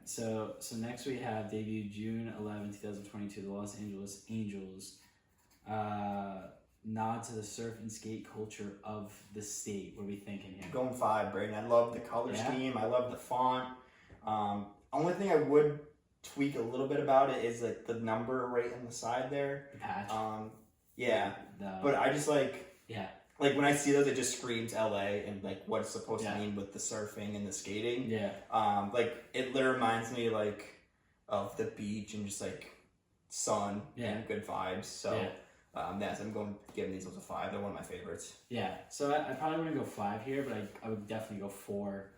So next we have debuted June 11, 2022, the Los Angeles Angels. Nod to the surf and skate culture of the state. What are we thinking here? Going 5, Braeden. I love the color scheme. I love the font. Only thing I would tweak a little bit about it is like the number right in the side there. The patch. But I just like. Yeah. Like when I see those, it just screams LA and like what it's supposed to mean with the surfing and the skating. Yeah. Like it literally reminds me like of the beach and just like sun and good vibes. So so I'm giving these ones a 5. They're one of my favorites. Yeah. So I probably wouldn't go 5 here, but I would definitely go 4.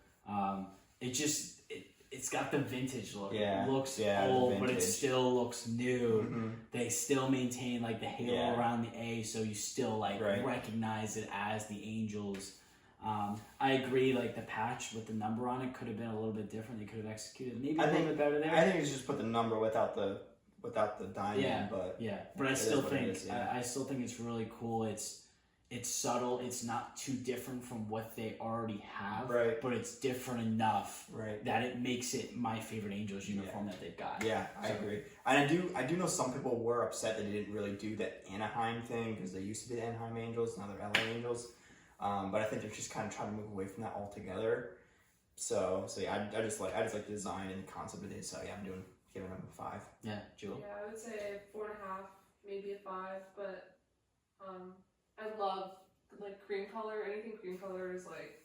It's got the vintage look. Yeah. It looks old, but it still looks new. Mm-hmm. They still maintain like the halo around the A, so you still like recognize it as the Angels. I agree, like the patch with the number on it could have been a little bit different. They could have executed maybe a little bit better there. I think it's just put the number without the diamond, but I still think I still think it's really cool. It's subtle. It's not too different from what they already have, but it's different enough that it makes it my favorite Angels uniform that they've got. Yeah, I agree. And I do know some people were upset that they didn't really do the Anaheim thing because they used to be the Anaheim Angels, now they're LA Angels. But I think they're just kind of trying to move away from that altogether. So yeah, I just like the design and the concept of it. So yeah, giving them a 5. Yeah, Jewel. Yeah, I would say 4.5, maybe a 5, but I love like cream color. Anything cream color is like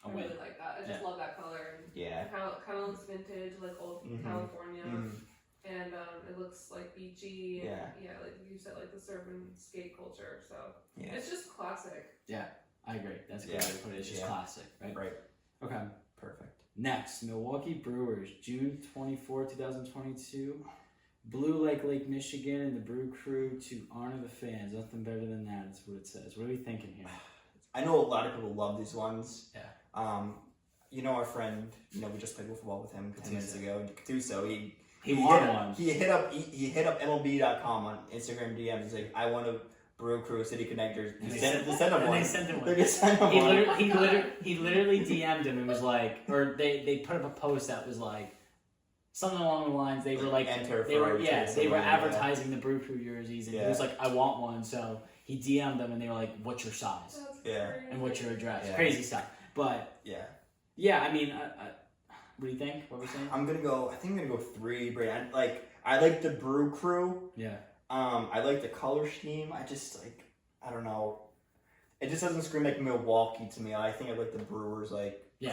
I really like that. I just love that color. And how it kind of looks vintage, like old California, and it looks like beachy. And, like you said, like the surf and skate culture. So it's just classic. Yeah, I agree. That's a good way to put it. It's just classic, right? Right. Okay. Perfect. Next, Milwaukee Brewers, June 24, 2022. Blue like Lake Michigan and the Brew Crew to honor the fans. Nothing better than that. That's what it says. What are we thinking here? I know a lot of people love these ones. Yeah. Our friend, we just played football with him 10 minutes ago. Katuso, he won one. He hit up MLB.com on Instagram DMs. He's like, I want to Brew Crew City Connectors. They sent him one. They sent him one. They just sent him one. He literally DM'd him and was like, or they put up a post that was like, something along the lines, they were like, they were advertising the Brew Crew jerseys, and he was like, I want one, so he DM'd them, and they were like, what's your size? And what's your address? Crazy stuff. But, I mean, what do you think? What were we saying? I think I'm gonna go 3, Braeden. I like the Brew Crew. Yeah. I like the color scheme. I just, I don't know. It just doesn't scream like Milwaukee to me. I think I like the Brewers,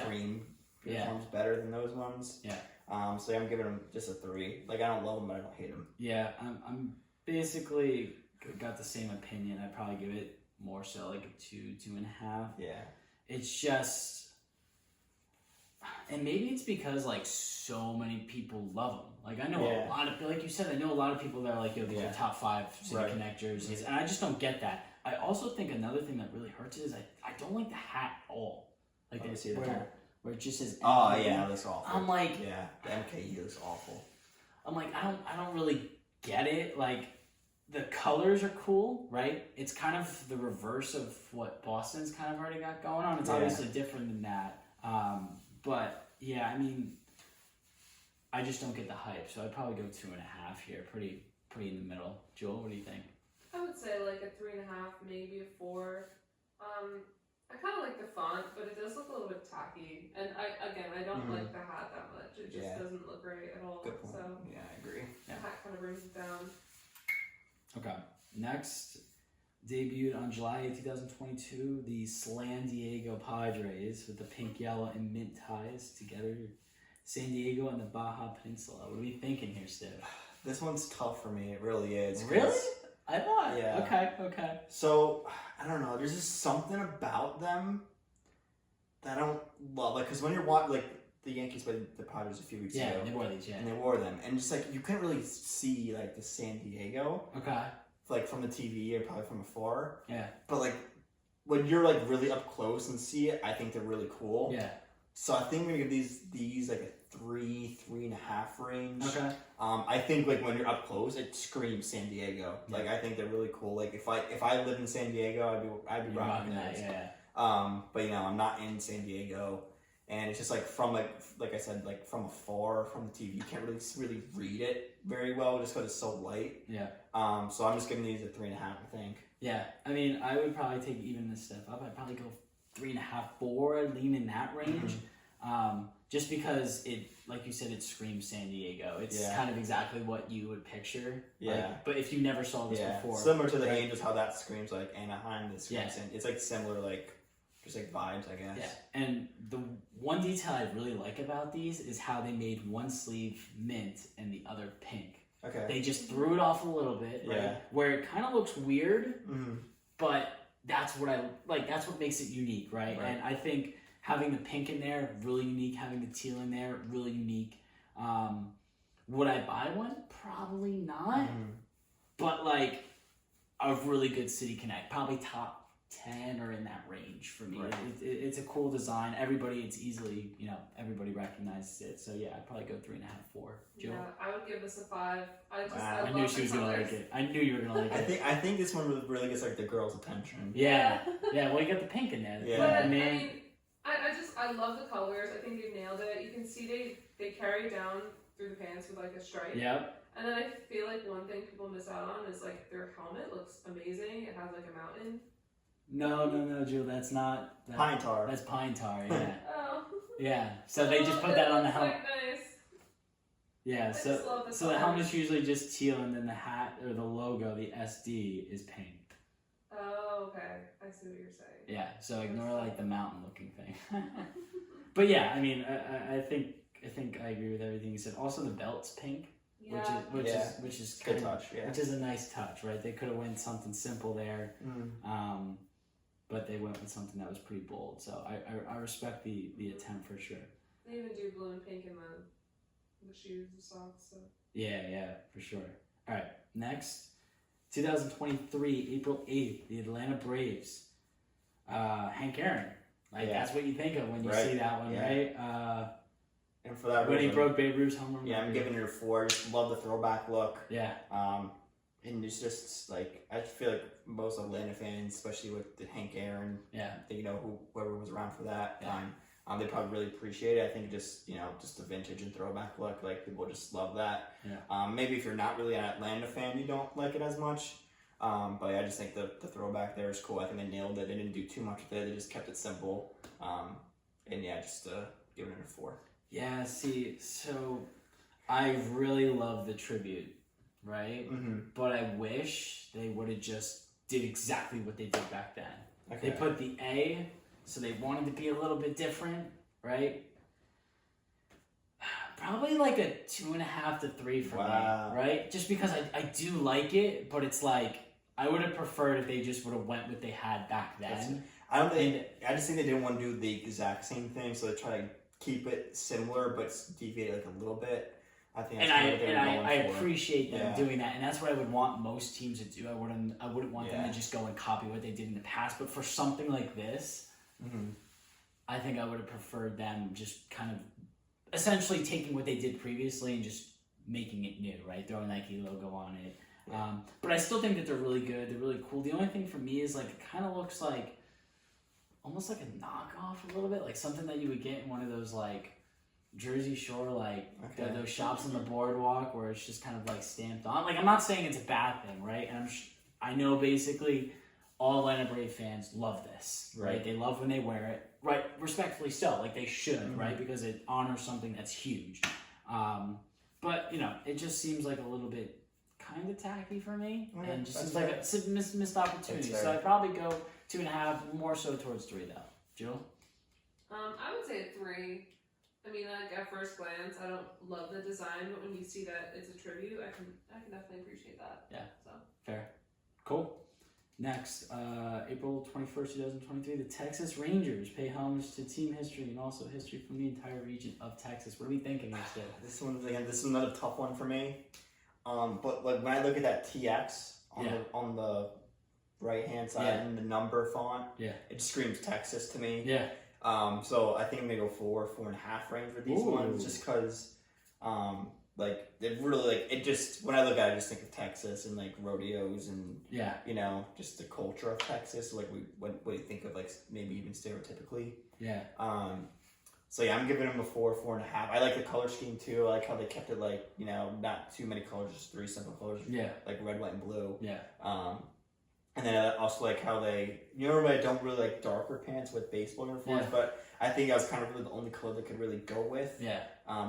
cream uniforms better than those ones. Yeah. So I'm giving them just a 3. I don't love them, but I don't hate them. Yeah, I'm basically got the same opinion. I'd probably give it more so like a 2.5. Yeah. It's just, and maybe it's because so many people love them. I know a lot of, like you said, I know a lot of people that are like, yo, these are top 5 City Connect jerseys, and I just don't get that. I also think another thing that really hurts it is I don't like the hat at all. Where it just says MKU. Oh yeah, that's awful. I'm like, the MKU is awful. I'm like, I don't really get it. The colors are cool, right? It's kind of the reverse of what Boston's kind of already got going on. It's obviously different than that. But yeah, I mean, I just don't get the hype. So I'd probably go 2.5 here. Pretty in the middle. Joel, what do you think? I would say a 3.5, maybe a 4. I kind of like the font, but it does look a little bit tacky. And I don't like the hat that much. It just doesn't look great at all. Good point. So yeah, I agree. The hat kind of brings it down. Okay. Next, debuted on July 8, 2022, the San Diego Padres with the pink, yellow, and mint ties together. San Diego and the Baja Peninsula. What are we thinking here, Steve? This one's tough for me. It really is. Really? I thought. Yeah. Okay. So, I don't know. There's just something about them that I don't love. Because when you're watching, the Yankees played the Padres a few weeks ago. Yeah, they wore these, And they wore them. And just, you couldn't really see, the San Diego. Okay. From the TV or probably from afar. Yeah. But, when you're, really up close and see it, I think they're really cool. Yeah. So, I think we're going to give these a 3.5 range. Okay. I think when you're up close, it screams San Diego. Yeah. I think they're really cool. If I lived in San Diego, I'd be rocking that. Yeah. But I'm not in San Diego, and it's just like from like I said, like from afar from the TV, you can't really read it very well just because it's so light. Yeah. So I'm just giving these a 3.5, I think. Yeah, I mean, I would probably take even a step up. I'd probably go 3.5, 4, lean in that range. Just because it, like you said, it screams San Diego. It's kind of exactly what you would picture. Yeah. Like, but if you never saw this before. Similar to the Angels, how that screams like Anaheim, this screams it's like similar, like just like vibes, I guess. Yeah. And the one detail I really like about these is how they made one sleeve mint and the other pink. Okay. They just threw it off a little bit, right? Where it kind of looks weird, but that's what I like. That's what makes it unique, right? And I think having the pink in there, really unique. Having the teal in there, really unique. Would I buy one? Probably not. But like a really good City Connect, probably top 10 or in that range for me. Right. It's a cool design. It's easily, everybody recognizes it. So yeah, I'd probably go 3.5, 4. Jill? Yeah, I would give this a 5. I knew she was gonna like it. I knew you were gonna like it. I think this one really gets like the girls' attention. Yeah. Well, you got the pink in there. Yeah. But, I mean, I love the colors. I think you nailed it. You can see they carry down through the pants with like a stripe. Yep. And then I feel like one thing people miss out on is like their helmet looks amazing. It has like a mountain. No, Jill, that's not... Pine tar. That's pine tar, yeah. Oh. Yeah, so they just put that on the helmet. Like nice. Yeah, so the helmet's usually just teal, and then the hat, or the logo, the SD, is pink. Oh, okay. I see what you're saying. Yeah, so ignore like the mountain looking thing. But yeah, I mean, I think I agree with everything you said. Also, the belt's pink. Yeah. Which is good touch, which is a nice touch, right? They could have went something simple there, but they went with something that was pretty bold. So I respect the attempt for sure. They even do blue and pink in the shoes and socks. So. Yeah, for sure. All right, next, 2023, April 8th, the Atlanta Braves. Hank Aaron, that's what you think of when you see that one, right? And for that when he broke Babe Ruth's home run. Yeah, I'm giving it a 4. Just love the throwback look. Yeah. And it's just like I feel like most Atlanta fans, especially with the Hank Aaron, whoever was around for that time, they probably really appreciate it. I think just the vintage and throwback look, like people just love that. Yeah. Maybe if you're not really an Atlanta fan, you don't like it as much. But I just think the throwback there is cool. I think they nailed it. They didn't do too much with it. They just kept it simple. Just giving it a 4. Yeah, see, so I really love the tribute, right? But I wish they would have just did exactly what they did back then. Okay. They put the A, so they wanted to be a little bit different, right? Probably like a 2.5 to 3 for me, right? Just because I do like it, but it's like I would have preferred if they just would have went what they had back then. I just think they didn't want to do the exact same thing, so they try to keep it similar but deviate like a little bit. I think that's I appreciate them doing that, and that's what I would want most teams to do. I wouldn't want them to just go and copy what they did in the past, but for something like this, I think I would have preferred them just kind of essentially taking what they did previously and just making it new, right? Throwing a Nike logo on it. But I still think that they're really good. They're really cool. The only thing for me is like it kind of looks like almost like a knockoff a little bit, like something that you would get in one of those like Jersey Shore, those shops on the boardwalk where it's just kind of like stamped on. Like I'm not saying it's a bad thing, right? And I know basically all Atlanta Brave fans love this, right? They love when they wear it, right? Respectfully so, like they should, right? Because it honors something that's huge. But it just seems like a little bit kind of tacky for me, and just seems like a missed opportunity. So I'd probably go 2.5, more so towards 3 though. Jill? I would say a 3. I mean, like at first glance, I don't love the design, but when you see that it's a tribute, I can definitely appreciate that. Yeah. So fair. Cool. Next, April 21st, 2023, the Texas Rangers pay homage to team history and also history from the entire region of Texas. What are we thinking instead? This is another tough one for me. But like when I look at that TX on the right hand side and the number font, it screams Texas to me. Yeah. So I think I'm gonna go 4.5 range for these ones, just because it really it just when I look at it, I just think of Texas and like rodeos and just the culture of Texas. Like what do you think of like maybe even stereotypically? Yeah. So yeah, I'm giving them a 4.5. I like the color scheme too. I like how they kept it like, you know, not too many colors, just 3 simple colors. Yeah. Like red, white, and blue. Yeah. And then I also like how they, you know, I don't really like darker pants with baseball uniforms, but I think that was kind of really the only color they could really go with. Yeah.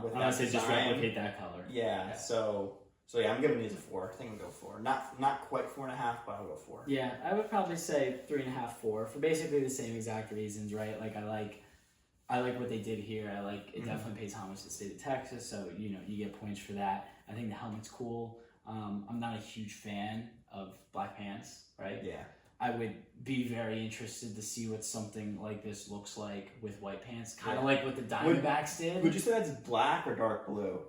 With unless they just replicate that color. Yeah. So yeah, I'm giving these a 4. I think I'll go 4. Not quite 4.5, but I'll go 4. Yeah, I would probably say 3.5, 4 for basically the same exact reasons, right? Like I like what they did here. I like it. Definitely pays homage to the state of Texas, so you know you get points for that. I think the helmet's cool. I'm not a huge fan of black pants, right? Yeah. I would be very interested to see what something like this looks like with white pants, kind of like what the Diamondbacks did. Would you say that's black or dark blue?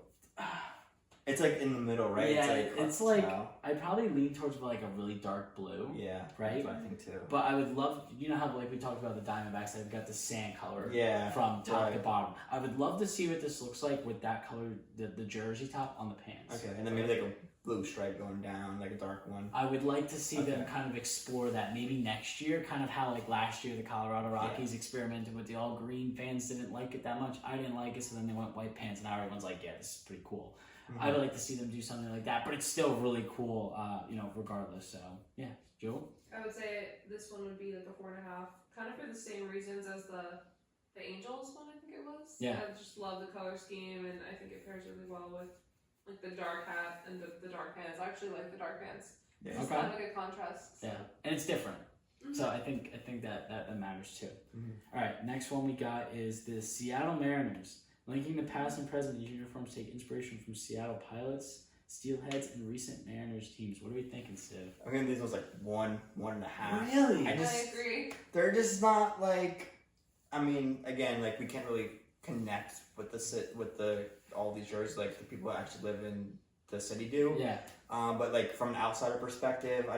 It's like in the middle, right? Yeah, it's like I'd probably lean towards like a really dark blue. Yeah, right. That's what I think too. But I would love, you know how like we talked about the Diamondbacks, they've got the sand color. Yeah, from top to bottom. I would love to see what this looks like with that color, the jersey top on the pants. Okay, and then maybe like a blue stripe going down, like a dark one. I would like to see them kind of explore that maybe next year, kind of how like last year the Colorado Rockies experimented with the all green. Fans didn't like it that much. I didn't like it, so then they went white pants, and now everyone's like, yeah, this is pretty cool. I would like to see them do something like that, but it's still really cool, you know, regardless. So, yeah. Jewel? I would say this one would be like a 4.5, kind of for the same reasons as the Angels one, I think it was. Yeah. I just love the color scheme, and I think it pairs really well with like the dark hat and the dark pants. I actually like the dark pants. Yeah. It's kind of like a contrast. So. Yeah, and it's different. So I think that matters too. All right, next one we got is the Seattle Mariners. Linking the past and present, these uniforms take inspiration from Seattle Pilots, Steelheads, and recent Mariners teams. What are we thinking, Steve? I think these ones like 1.5. Really? I agree. They're just not like. I mean, again, like we can't really connect with the all these jerseys like the people that actually live in the city do. Yeah. But like from an outsider perspective, I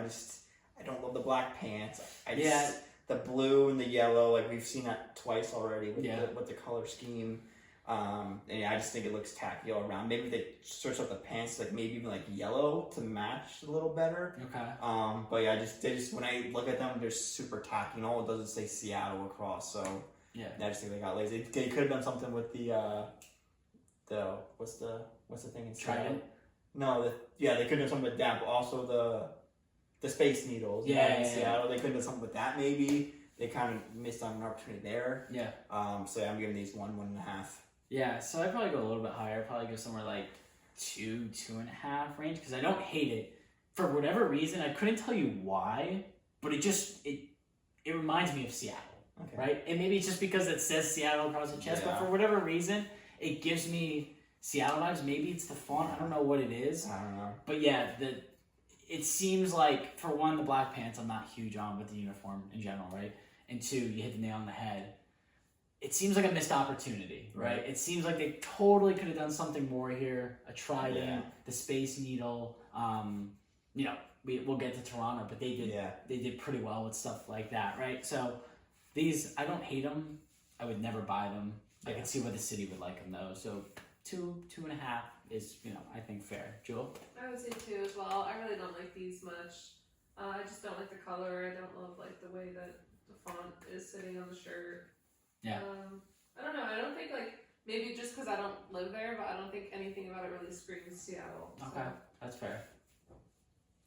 don't love the black pants. The blue and the yellow, like we've seen that twice already with the color scheme. And I just think it looks tacky all around. Maybe they switch up the pants, like maybe even like yellow to match a little better. Okay. But yeah, they just when I look at them, they're super tacky, and all it does is say Seattle across. So yeah, I just think they got lazy. They could have done something with the what's the thing in Trident? No, they could have done something with that, but also the Space Needles. Yeah, in Seattle, they could have done something with that maybe. They kind of missed on an opportunity there. Yeah. So I'm giving these 1.5. Yeah, so I'd probably go a little bit higher. I'd probably go somewhere like 2.5 range because I don't hate it. For whatever reason, I couldn't tell you why, but it reminds me of Seattle, right? And maybe it's just because it says Seattle across the chest, but for whatever reason, it gives me Seattle vibes. Maybe it's the font. I don't know what it is. I don't know. But yeah, it seems like, for one, the black pants I'm not huge on with the uniform in general, right? And two, you hit the nail on the head. It seems like a missed opportunity, right? It seems like they totally could have done something more here. A trident, the Space Needle. You know, we'll get to Toronto, but they did pretty well with stuff like that, right? So these, I don't hate them. I would never buy them. I can see why the city would like them though. So 2.5 is, you know, I think fair. Jewel? I would say 2 as well. I really don't like these much. I just don't like the color. I don't love like the way that the font is sitting on the shirt. Yeah. I don't know. I don't think like maybe just because I don't live there, but I don't think anything about it really screams Seattle. Okay, that's fair.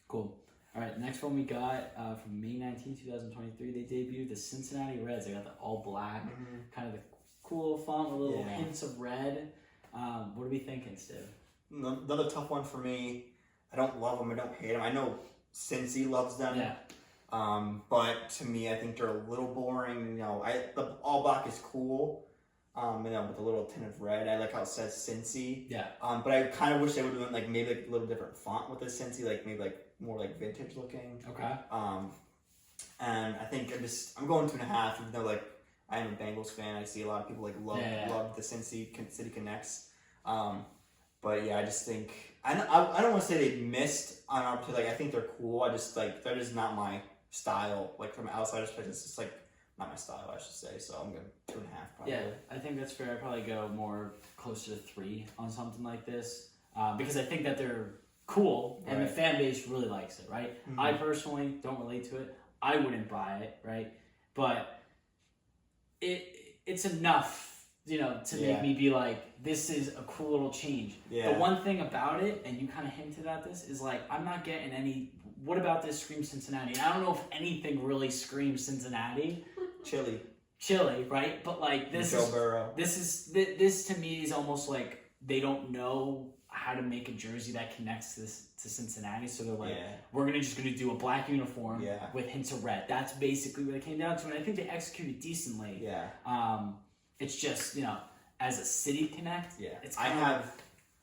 Cool. All right, next one we got from May 19, 2023. They debuted the Cincinnati Reds. They got the all black, kind of the cool font with little hints of red. What are we thinking, Steve? Another tough one for me. I don't love them. I don't hate them. I know Cincy loves them. Yeah. But to me, I think they're a little boring. You know, the all black is cool. You know, with a little tint of red. I like how it says Cincy. Yeah. But I kind of wish they would have done like maybe like a little different font with the Cincy, like maybe like more like vintage looking. Okay. And I think I'm going 2.5, even though like I am a Bengals fan. I see a lot of people like love the Cincy City Connects. But yeah, I just think I don't want to say they missed on our opportunity. Like I think they're cool. I just like that is not my style. Like from an outsider's perspective, it's just like not my style, I should say. So I'm going 2.5 probably. Yeah, I think that's fair. I'd probably go more closer to 3 on something like this because I think that they're cool and the fan base really likes it. Right. Mm-hmm. I personally don't relate to it. I wouldn't buy it. Right. But it's enough to make me be like, this is a cool little change. Yeah. The one thing about it, and you kind of hinted at this, is like, I'm not getting any, what about this screams Cincinnati? I don't know if anything really screams Cincinnati. Chili, right? But like, this to me is almost like they don't know how to make a jersey that connects to Cincinnati. So they're like, we're just gonna do a black uniform with hints of red. That's basically what it came down to, and I think they executed decently. Yeah. It's just, as a city connect. Yeah.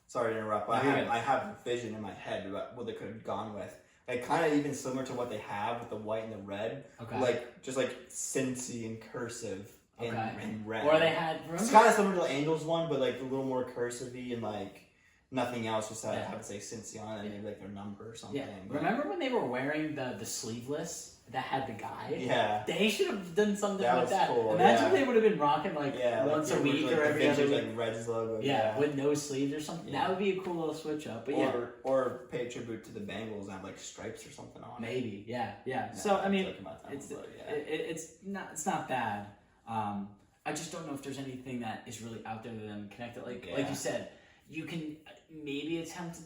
Sorry to interrupt, but I have a vision in my head about what they could have gone with. Like, kind of even similar to what they have with the white and the red. Okay. Like, just like Cincy and cursive in red. Or they had... It's kind of similar to the Angels one, but like a little more cursive-y and like nothing else. Just have to say Cincy on it and maybe like their number or something. Yeah. Remember when they were wearing the sleeveless that had the guy? Yeah. They should have done something like that. Cool. Imagine if they would have been rocking once a week or every other week. Like Reds logo. Yeah, with no sleeves or something. Yeah. That would be a cool little switch up. But or pay tribute to the Bengals and have like stripes or something on it. Maybe. Yeah. No, so I mean, it's not bad. I just don't know if there's anything that is really out there to them connected. Like you said, you can maybe attempt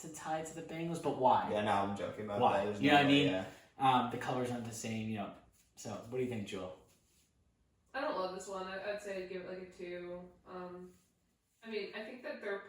to tie it to the Bengals, but why? Yeah, no, I'm joking about why? that. You know what I mean? Yeah. The colors aren't the same, So, what do you think, Jewel? I don't love this one. I'd say give it like a 2. I mean, I think that they're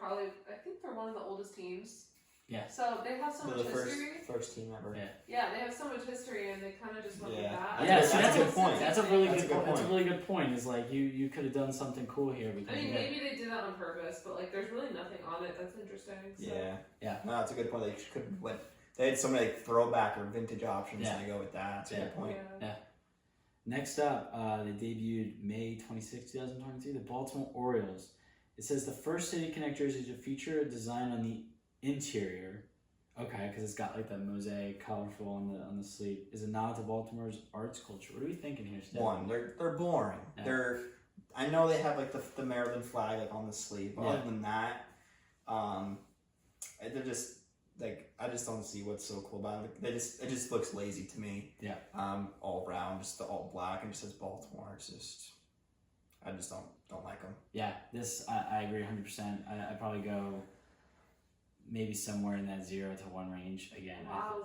one of the oldest teams. Yeah. So they have so much history. First team ever. Yeah, they have so much history, and they kind of just went with that. Yeah, that's a good point. That's a really good point. Is like you could have done something cool here. Because, I mean, maybe they did that on purpose, but like, there's really nothing on it that's interesting. So. Yeah. No, that's a good point. They could have They had so many like throwback or vintage options, and they go with that. That's a good point. Yeah. Next up, they debuted May 26, 2022, the Baltimore Orioles. It says the first City Connect jersey to feature a design on the interior. Okay, because it's got like that mosaic, colorful on the sleeve. Is a nod to Baltimore's arts culture. What are we thinking here, Steph? One, they're boring. Yeah. I know they have like the Maryland flag like on the sleeve, but other than that, they're just. Like, I just don't see what's so cool about it. It just looks lazy to me. Yeah. All brown, just all black, and just says Baltimore. It's just, I just don't like them. Yeah, I agree 100%. I probably go maybe somewhere in that 0 to 1 range again. Wow,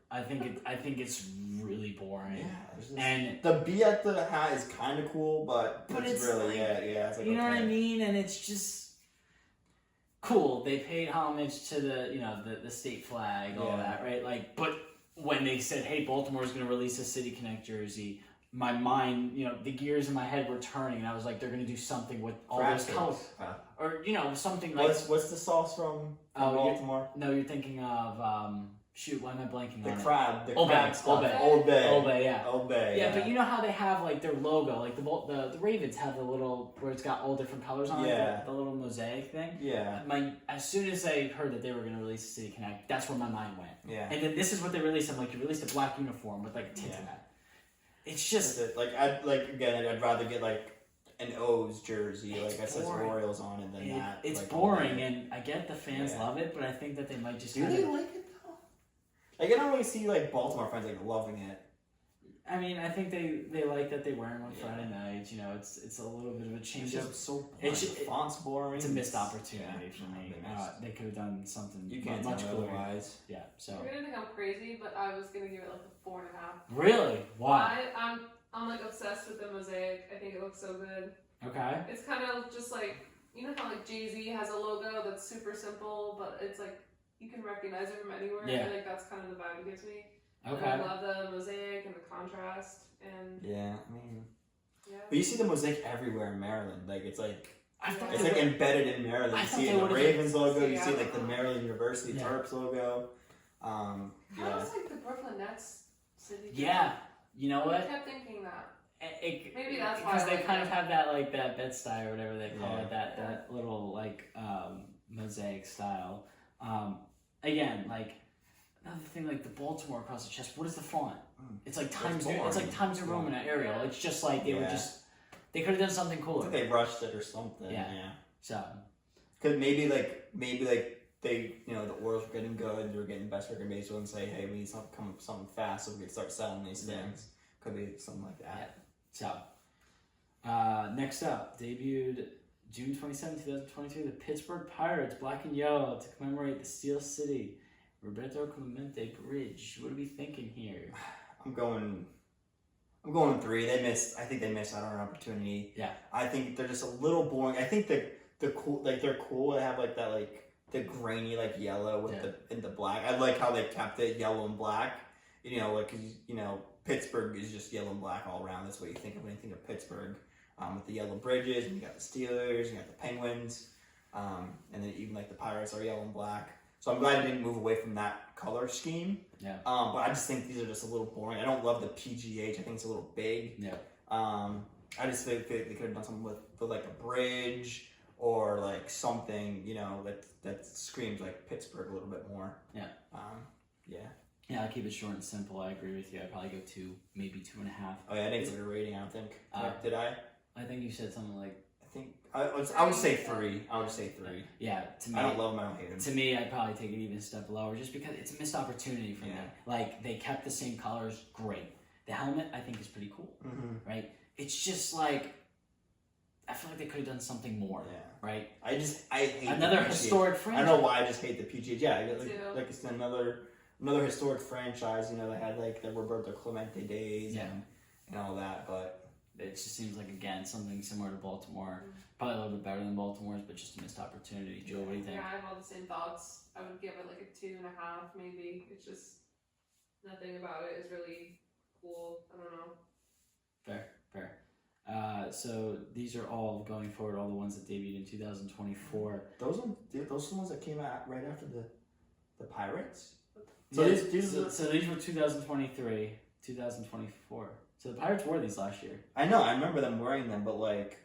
I think it's really boring. Yeah. And the B at the hat is kind of cool, but it's really It's like, you know what I mean? And it's just. Cool. They paid homage to the state flag, all that, right? Like, but when they said, "Hey, Baltimore's going to release a City Connect jersey," my mind, the gears in my head were turning, and I was like, "They're going to do something with all those colors, or something like." What's the sauce from Baltimore? You're thinking of shoot. Why am I blanking on it? Crab. Old Bay. Yeah, but you know how they have like their logo, like the Ravens have the little where it's got all different colors on it, the little mosaic thing. Yeah. As soon as I heard that they were going to release the City Connect, that's where my mind went. Yeah. And then this is what they released. I'm like, you released a black uniform with like a tint of that. It's just I'd rather get like an O's jersey, like that says Orioles on it than that. It's boring, and I get the fans love it, but I think that they might just. Do they like it? Like, I don't really see, like, Baltimore fans, like, loving it. I mean, I think they like that they wear them on Friday nights. It's a little bit of a change up. So font's boring. It's a missed opportunity for me. They could have done something much cooler. Otherwise. Yeah, so. You're going to think I'm crazy, but I was going to give it, like, a 4.5. Really? Why? I'm like, obsessed with the mosaic. I think it looks so good. Okay. It's kind of just, like, you know how, like, Jay-Z has a logo that's super simple, but it's, like, you can recognize it from anywhere. I think that's kind of the vibe it gives me. Okay. And I love the mosaic and the contrast. And but you see the mosaic everywhere in Maryland. Like, it's like embedded in Maryland. You see it in the Ravens logo. You see like the Maryland University Terps logo. How is like the Brooklyn Nets city? Yeah. You know what? I kept thinking that. Maybe that's why. Because they kind of have that like that Bed-Stuy or whatever they call it. That little like mosaic style. Again, like another thing, like the Baltimore across the chest. What is the font? It's like Times New Roman Arial. It's just like they could have done something cooler. I think they rushed it or something. Yeah. So, could maybe they the Orioles were getting good. They were getting the best record baseball and say, hey, we need something fast so we can start selling these things. Could be something like that. So, next up, debuted June 27, 2022, the Pittsburgh Pirates, black and yellow, to commemorate the Steel City Roberto Clemente Bridge. What are we thinking here? I'm going 3. I think they missed out on an opportunity. Yeah. I think they're just a little boring. I think they're cool. Like they're cool. They have like that the grainy like yellow with the black. I like how they kept it yellow and black. You know, like 'cause, you know, Pittsburgh is just yellow and black all around. That's what you think of when you think of Pittsburgh. With the yellow bridges, and you got the Steelers, you got the Penguins, and then even like the Pirates are yellow and black. So I'm glad I didn't move away from that color scheme. Yeah. But I just think these are just a little boring. I don't love the PGH. I think it's a little big. Yeah. I just think they could have done something with like a bridge or like something, you know, that screams like Pittsburgh a little bit more. Yeah. Yeah. Yeah, I'll keep it short and simple. I agree with you. I'd probably go 2, maybe 2.5. Oh yeah, I didn't give it a rating. I don't think. Did I? I think you said something like. I would say 3. I would say 3. Yeah, to me. I don't love them. I don't hate them. To me, I'd probably take it even a step lower, just because it's a missed opportunity for me. Like they kept the same colors, great. The helmet, I think, is pretty cool. Mm-hmm. Right? It's just like I feel like they could have done something more. Yeah. Right? I hate another historic franchise. I don't know why I just hate the PGA. Yeah, like it's another historic franchise. You know, they had like the Roberto Clemente days and all that, but. It just seems like, again, something similar to Baltimore. Probably a little bit better than Baltimore's, but just a missed opportunity. Joe, what do you think? Yeah, I have all the same thoughts. I would give it like a 2.5, maybe. It's just nothing about it is really cool. I don't know. Fair. So these are all going forward, all the ones that debuted in 2024. Those are the ones that came out right after the Pirates? So these were 2023, 2024. So the Pirates wore these last year. I know, I remember them wearing them, but like...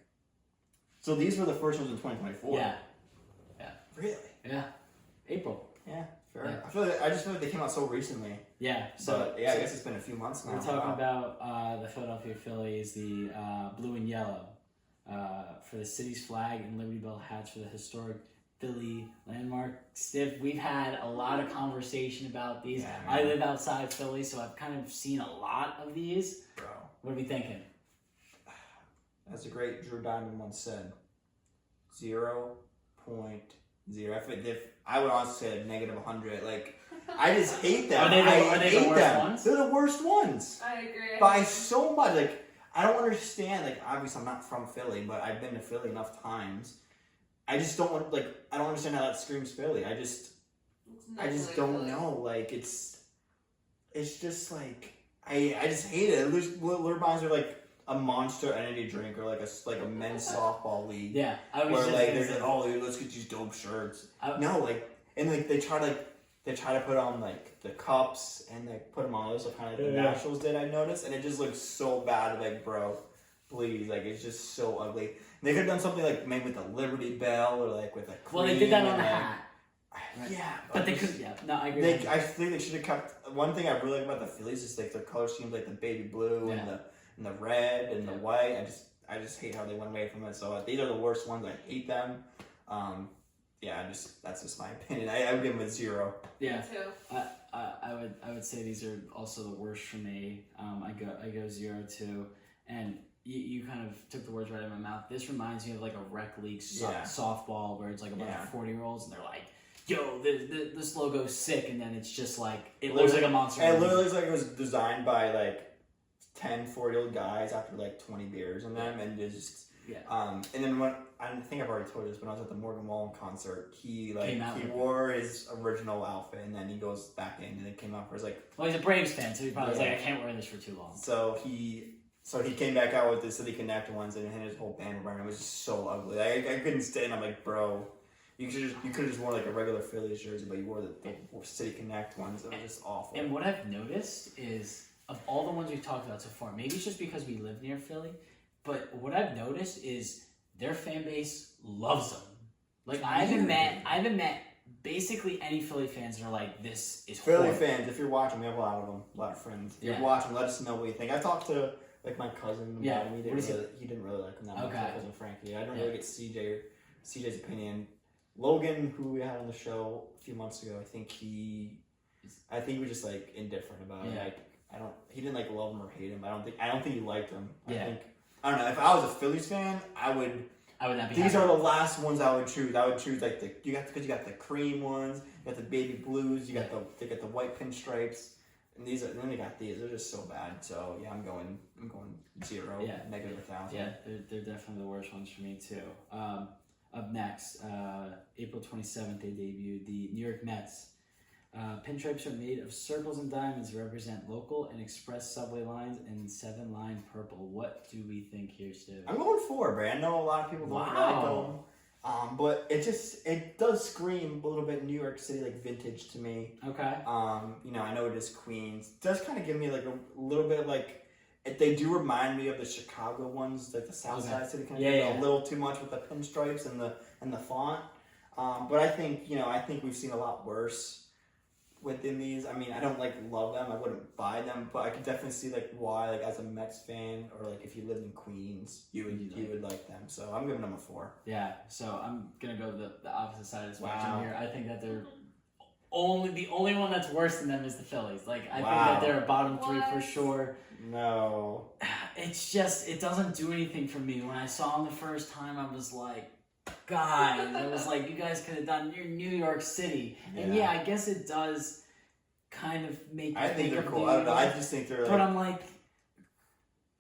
So these were the first ones in 2024? Yeah. Really? Yeah. April. Yeah, fair. Yeah. I just feel like they came out so recently. Yeah. I guess it's been a few months now. We're talking about the Philadelphia Phillies, the blue and yellow for the city's flag and Liberty Bell hats for the historic Philly landmark. Stiff, we've had a lot of conversation about these. Yeah, I live outside Philly, so I've kind of seen a lot of these. Bro. What are we thinking? As the great Drew Diamond once said, 0.0. If I would honestly say negative 100. Like, I just hate them. Are they the worst ones? They're the worst ones. I agree. By so much. Like, I don't understand. Like, obviously I'm not from Philly, but I've been to Philly enough times. I just don't want, like, I don't understand how that screams Philly. I just don't know. Like, it's just like, I just hate it. It reminds me of like a Monster Energy drink or like a men's softball league. Yeah, I was where just like they're just let's get these dope shirts. No, like, and like they try to put on like the cups and like put them on those, like kind of like the Nationals did. I noticed, and it just looks so bad. Like, bro, please, like it's just so ugly. And they could have done something like maybe with the Liberty Bell or like with a cream. Well, they did that on the hat. Right. Yeah, but they could. Yeah, no, I agree. I think they should have kept. One thing I really like about the Phillies is like their color schemes, like the baby blue and the red and the white. I just hate how they went away from it. So these are the worst ones. I hate them. That's just my opinion. I would give them a 0. Yeah, me too. I would say these are also the worst for me. I go 0 too, and. You kind of took the words right out of my mouth. This reminds me of like a rec league softball where it's like a bunch of 40-year-olds and they're like, yo, this logo's sick, and then it's just like, it looks like a monster. It literally looks like it was designed by like 10, 40-year-old guys after like 20 beers in them, and just, and then when, I think I've already told you this, when I was at the Morgan Wallen concert, he wore his original outfit, and then he goes back in, and it came out for his like... Well, he's a Braves fan, so he probably was like, I can't wear this for too long. So he came back out with the City Connect ones, and his whole band wearing it was just so ugly. I couldn't stand. I'm like, bro, you could have just worn like a regular Phillies jersey, but you wore the City Connect ones. It was just awful. And what I've noticed is, of all the ones we've talked about so far, maybe it's just because we live near Philly, but what I've noticed is their fan base loves them. Like I haven't met basically any Philly fans that are like, this is Philly horrible. fans. If you're watching, we have a lot of them, a lot of friends. If you're watching, let us know what you think. I've talked to. Like my cousin, he didn't really like him that much. My cousin Frankie. I don't really get CJ's opinion. Logan, who we had on the show a few months ago, I think he was just like indifferent about it. Like he didn't like love him or hate him. I don't think he liked him. I don't know. If I was a Phillies fan, I I would not be. These are the last ones I would choose. I would choose like you got the cream ones, you got the baby blues, you got the white pinstripes, and then you got these. They're just so bad. So yeah, I'm going 0, negative 1,000. Yeah, they're definitely the worst ones for me too. Up next, April 27th, they debuted the New York Mets. Pinstripes are made of circles and diamonds, represent local and express subway lines, and 7-line purple. What do we think here, Stu? I'm going 4, Brad. I know a lot of people don't like them, but it does scream a little bit New York City, like vintage to me. Okay. I know it is Queens. It does kind of give me like a little bit like. They do remind me of the Chicago ones, like the South Side City kind of a little too much with the pinstripes and the font. But I think we've seen a lot worse within these. I mean, I don't love them. I wouldn't buy them, but I could definitely see why as a Mets fan or if you lived in Queens, you would like them. So I'm giving them a 4. Yeah. So I'm gonna go the opposite side of the spectrum here. I think that they're the only one that's worse than them is the Phillies. I think that they're a bottom 3 for sure. No. It's just, it doesn't do anything for me. When I saw them the first time, I was like, guys, I was like, you guys could have done New York City. And I guess it does kind of make I think they're cool. I don't know. I just think they're But I'm like,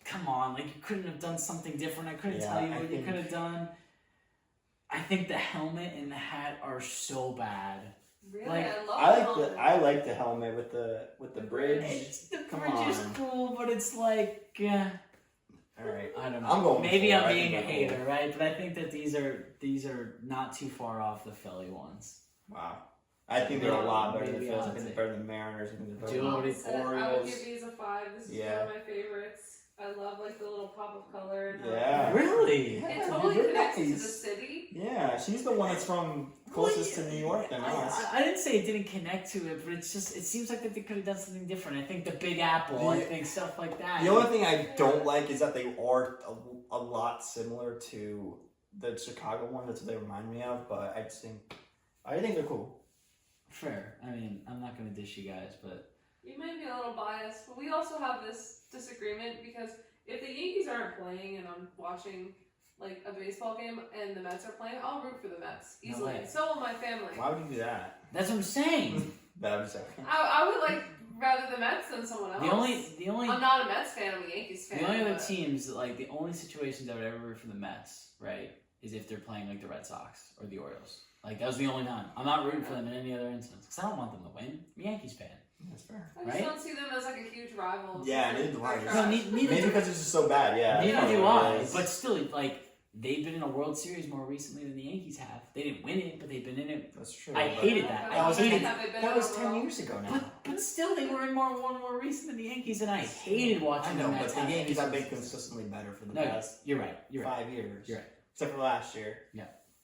come on, you couldn't have done something different. I couldn't tell you what you could have done. I think the helmet and the hat are so bad. Really? I like the helmet with the bridge. The bridge is cool, but it's all right. I don't know. I'm going. Maybe I'm being a hater, right? But I think that these are not too far off the Philly ones. Wow. I think they're a lot better than the Phillies. I think they're better than the Mariners. I think they're better than the Orioles. I would give these a 5. This is one of my favorites. I love the little pop of color. Yeah. Really? It totally connects to the city. Yeah, she's the one that's from closest to New York than us. I didn't say it didn't connect to it, but it's just, it seems like that they could have done something different. I think the Big Apple, I think stuff like that. The only thing I don't like is that they are a lot similar to the Chicago one. That's what they remind me of, but I think they're cool. Fair. I mean, I'm not going to dish you guys, but... You might be a little biased, but we also have this disagreement because if the Yankees aren't playing and I'm watching a baseball game and the Mets are playing, I'll root for the Mets easily. And so will my family. Why would you do that? That's what I'm saying. I would rather the Mets than someone else. The only I'm not a Mets fan. I'm a Yankees fan. The only other teams, the only situations I would ever root for the Mets, right, is if they're playing the Red Sox or the Orioles. That was the only time. I'm not rooting for them in any other instance because I don't want them to win. I'm a Yankees fan. That's fair. I just don't see them as a huge rival. Yeah, neither do I. No, maybe because it's just so bad. Yeah, neither do I. But still, they've been in a World Series more recently than the Yankees have. They didn't win it, but they've been in it. That's true. I hated that. That was 10 years ago now. But still, they were in one more recent than the Yankees, and I hated watching them. I know, but the Yankees have been consistently better for the past. You're right. 5 years. You're right. Except for last year. Yeah.